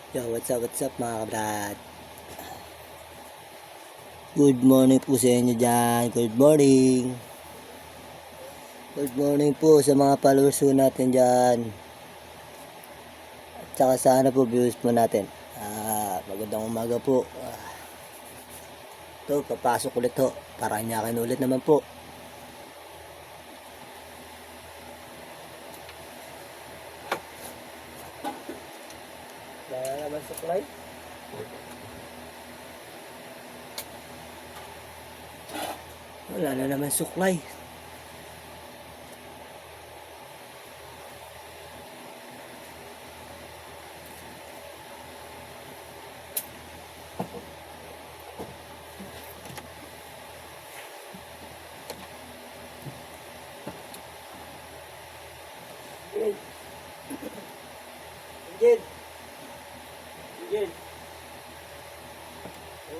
Yo, what's up mga kabrad? Good morning po sa inyo dyan. Good morning. Good morning po sa mga followers po natin dyan. At saka sana po viewers po natin. Magandang umaga po. Ito, papasok ulit ho. Paranyakin ulit naman po. Wala naman supply. Wala na naman suklay. Angel! Angel!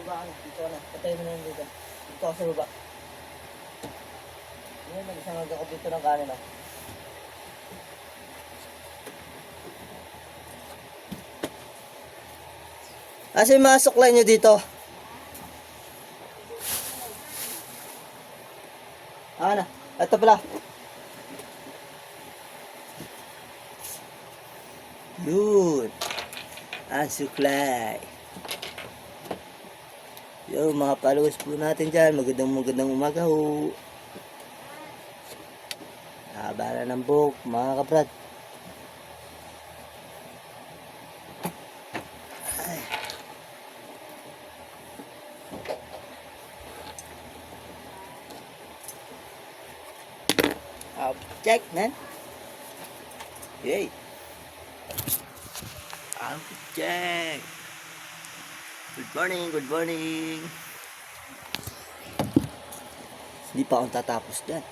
Baba ka na. Dito ka na. Patay mo na yung dito. Dito ka sa baba. Ngayon, nag-isang ako dito ng kanin. Asa yung mga suklay nyo dito? Na. Ito pala. Yun. Ang suklay. Yo, mga followers po natin dyan. Magandang umaga ho. Haba na ng buhok, mga kabrad. Check, man. Yay. Check. Good morning. Hindi pa akong tatapos dyan.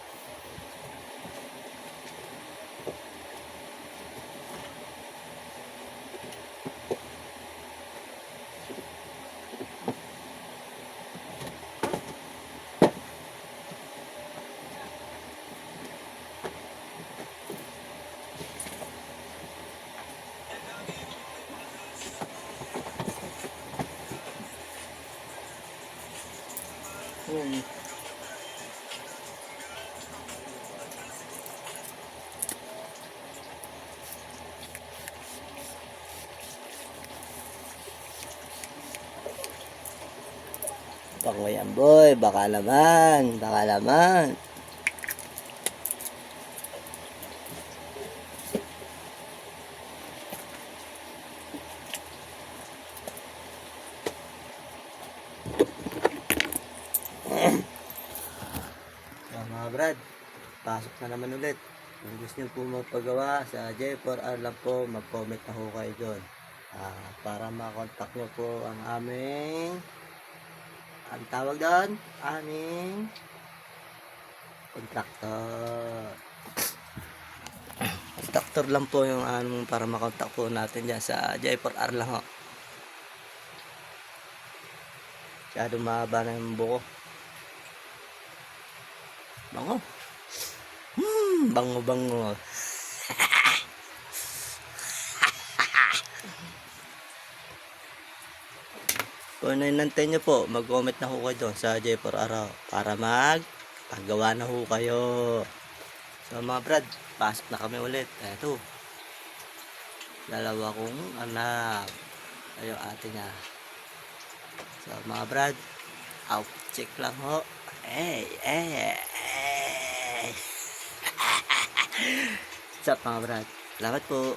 Bango yan boy, baka naman. Mga brad, pasok na naman ulit. Kung gusto nyo po magpagawa sa J4R lang po, mag-comment na ho kayo dyan. Para makontak nyo po ang aming tawag doon, aming contractor. Contractor lang po yung para makontak po natin dyan sa J4R lang ho. Masyado mahaba na yung buko. Bango. Bango. Kung nanantay nyo po, mag-comment na ho kayo doon sa J4R para paggawa na ho kayo. So mga brad, pasok na kami ulit. Eto, dalawa kong anak. Ayun ate niya. So mga brad, out check lang ho. What's up mga brad? Salamat po.